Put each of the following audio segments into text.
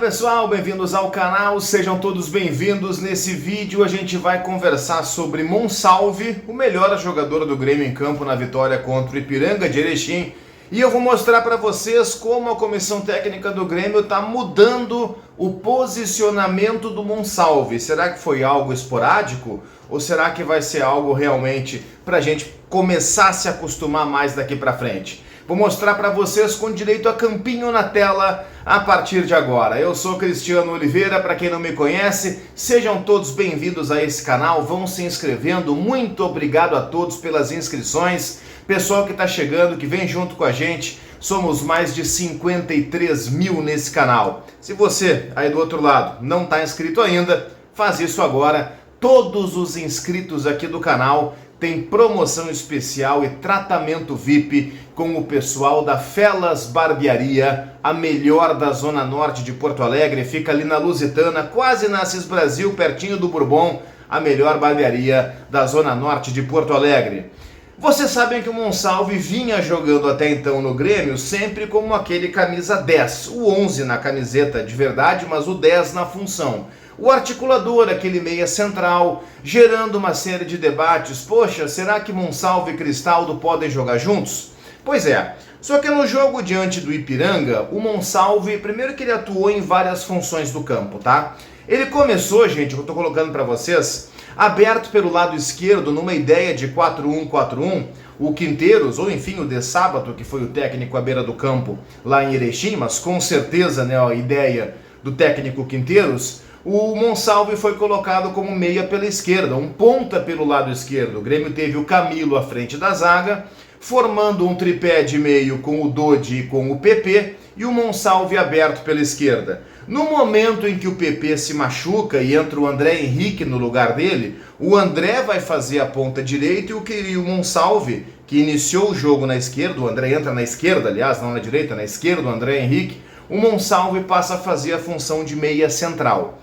pessoal, bem-vindos ao canal, sejam todos bem-vindos. Nesse vídeo a gente vai conversar sobre Monsalve, o melhor jogador do Grêmio em campo na vitória contra o Ipiranga de Erechim. E eu vou mostrar para vocês como a comissão técnica do Grêmio está mudando o posicionamento do Monsalve. Será que foi algo esporádico? Ou será que vai ser algo realmente para a gente começar a se acostumar mais daqui para frente? Vou mostrar para vocês com direito a campinho na tela a partir de agora. Eu sou Cristiano Oliveira, para quem não me conhece, sejam todos bem-vindos a esse canal, vão se inscrevendo, muito obrigado a todos pelas inscrições, pessoal que está chegando, que vem junto com a gente, somos mais de 53 mil nesse canal. Se você aí do outro lado não está inscrito ainda, faz isso agora. Todos os inscritos aqui do canal tem promoção especial e tratamento VIP com o pessoal da Felas Barbearia, a melhor da Zona Norte de Porto Alegre, fica ali na Lusitana, quase na Assis Brasil, pertinho do Bourbon, a melhor barbearia da Zona Norte de Porto Alegre. Vocês sabem que o Monsalve vinha jogando até então no Grêmio sempre como aquele camisa 10, o 11 na camiseta de verdade, mas o 10 na função. O articulador, aquele meia central, gerando uma série de debates. Poxa, será que Monsalve e Cristaldo podem jogar juntos? Pois é, só que no jogo diante do Ipiranga, o Monsalve, primeiro que ele atuou em várias funções do campo, tá? Ele começou, gente, eu tô colocando para vocês, aberto pelo lado esquerdo, numa ideia de 4-1-4-1, o Quinteiros, ou enfim o De Sábato, que foi o técnico à beira do campo lá em Erechim, mas com certeza, né, a ideia do técnico Quinteiros, o Monsalve foi colocado como meia pela esquerda, um ponta pelo lado esquerdo. O Grêmio teve o Camilo à frente da zaga, formando um tripé de meio com o Dodi e com o PP, e o Monsalve aberto pela esquerda. No momento em que o PP se machuca e entra o André Henrique no lugar dele, o André vai fazer a ponta direita e o Monsalve, que iniciou o jogo na esquerda, o André entra na esquerda, aliás, não na direita, na esquerda, o André Henrique, o Monsalve passa a fazer a função de meia central.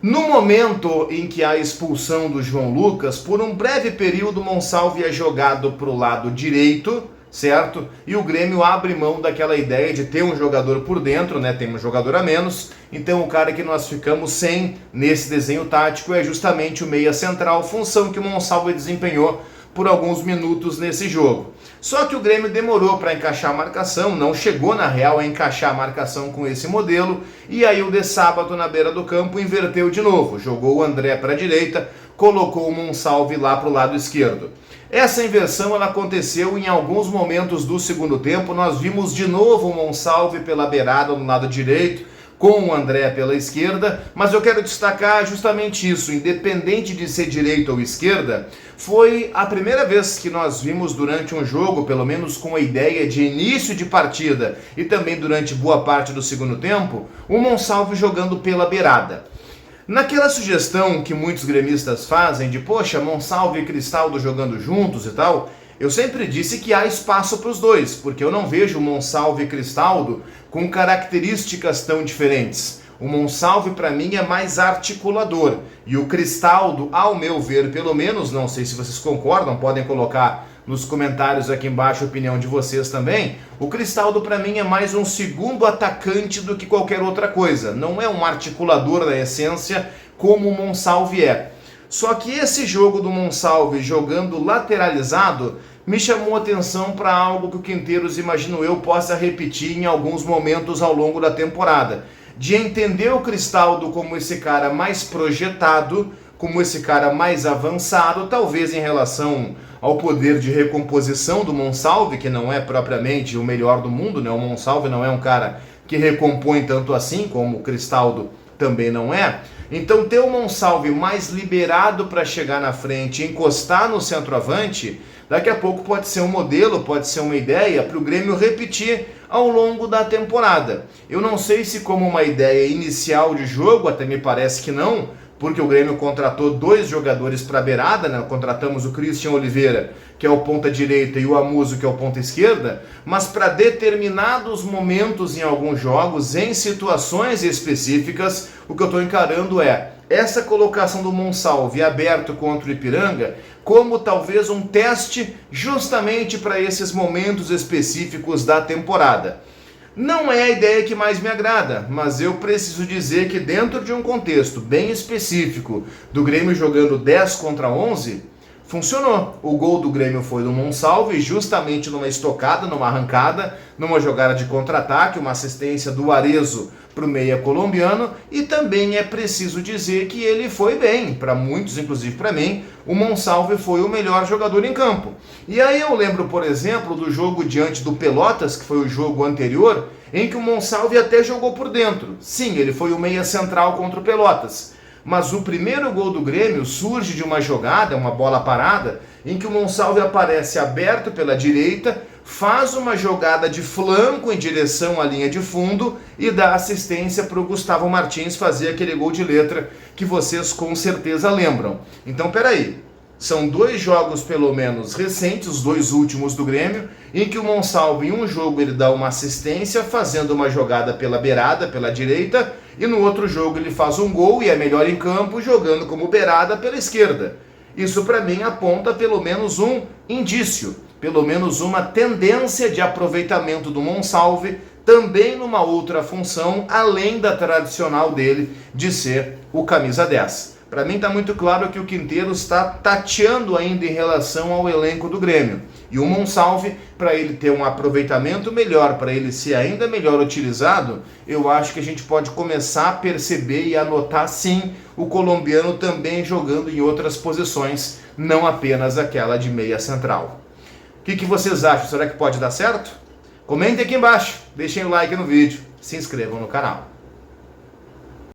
No momento em que há a expulsão do João Lucas, por um breve período o Monsalve é jogado para o lado direito, certo? E o Grêmio abre mão daquela ideia de ter um jogador por dentro, né? Tem um jogador a menos, então o cara que nós ficamos sem nesse desenho tático é justamente o meia central, função que o Monsalve desempenhou por alguns minutos nesse jogo. Só que o Grêmio demorou para encaixar a marcação, não chegou na real a encaixar a marcação com esse modelo, e aí o De Sábato na beira do campo inverteu de novo, jogou o André para a direita, colocou o Monsalve lá para o lado esquerdo. Essa inversão ela aconteceu em alguns momentos do segundo tempo, nós vimos de novo o Monsalve pela beirada no lado direito, com o André pela esquerda, mas eu quero destacar justamente isso, independente de ser direita ou esquerda, foi a primeira vez que nós vimos durante um jogo, pelo menos com a ideia de início de partida e também durante boa parte do segundo tempo, o Monsalve jogando pela beirada. Naquela sugestão que muitos gremistas fazem de, poxa, Monsalve e Cristaldo jogando juntos e tal, eu sempre disse que há espaço para os dois, porque eu não vejo Monsalve e Cristaldo com características tão diferentes. O Monsalve para mim é mais articulador e o Cristaldo, ao meu ver, pelo menos, não sei se vocês concordam, podem colocar nos comentários aqui embaixo a opinião de vocês também, o Cristaldo para mim é mais um segundo atacante do que qualquer outra coisa, não é um articulador na essência como o Monsalve é. Só que esse jogo do Monsalve jogando lateralizado me chamou a atenção para algo que o Quinteiros, imagino eu, possa repetir em alguns momentos ao longo da temporada. De entender o Cristaldo como esse cara mais projetado, como esse cara mais avançado, talvez em relação ao poder de recomposição do Monsalve, que não é propriamente o melhor do mundo, né? O Monsalve não é um cara que recompõe tanto assim, como o Cristaldo também não é. Então ter o Monsalve mais liberado para chegar na frente, encostar no centroavante, daqui a pouco pode ser um modelo, pode ser uma ideia para o Grêmio repetir ao longo da temporada. Eu não sei se como uma ideia inicial de jogo, até me parece que não, porque o Grêmio contratou dois jogadores para a beirada, né? Contratamos o Christian Oliveira, que é o ponta direita, e o Amuso, que é o ponta esquerda, mas para determinados momentos em alguns jogos, em situações específicas, o que eu estou encarando é essa colocação do Monsalve aberto contra o Ipiranga como talvez um teste justamente para esses momentos específicos da temporada. Não é a ideia que mais me agrada, mas eu preciso dizer que dentro de um contexto bem específico do Grêmio jogando 10 contra 11, funcionou. O gol do Grêmio foi do Monsalve, justamente numa estocada, numa arrancada, numa jogada de contra-ataque, uma assistência do Arezzo para o meia colombiano, e também é preciso dizer que ele foi bem, para muitos, inclusive para mim, o Monsalve foi o melhor jogador em campo. E aí eu lembro, por exemplo, do jogo diante do Pelotas, que foi o jogo anterior, em que o Monsalve até jogou por dentro. Sim, ele foi o meia central contra o Pelotas. Mas o primeiro gol do Grêmio surge de uma jogada, uma bola parada, em que o Monsalve aparece aberto pela direita, faz uma jogada de flanco em direção à linha de fundo e dá assistência para o Gustavo Martins fazer aquele gol de letra que vocês com certeza lembram. Então, peraí. São 2 jogos, pelo menos, recentes, os 2 últimos do Grêmio, em que o Monsalve, em um jogo, ele dá uma assistência, fazendo uma jogada pela beirada, pela direita, e no outro jogo ele faz um gol e é melhor em campo, jogando como beirada pela esquerda. Isso, para mim, aponta pelo menos um indício, pelo menos uma tendência de aproveitamento do Monsalve, também numa outra função, além da tradicional dele de ser o camisa 10. Para mim está muito claro que o Quinteiro está tateando ainda em relação ao elenco do Grêmio. E o Monsalve, para ele ter um aproveitamento melhor, para ele ser ainda melhor utilizado, eu acho que a gente pode começar a perceber e anotar sim o colombiano também jogando em outras posições, não apenas aquela de meia central. O que vocês acham? Será que pode dar certo? Comentem aqui embaixo, deixem o like no vídeo, se inscrevam no canal.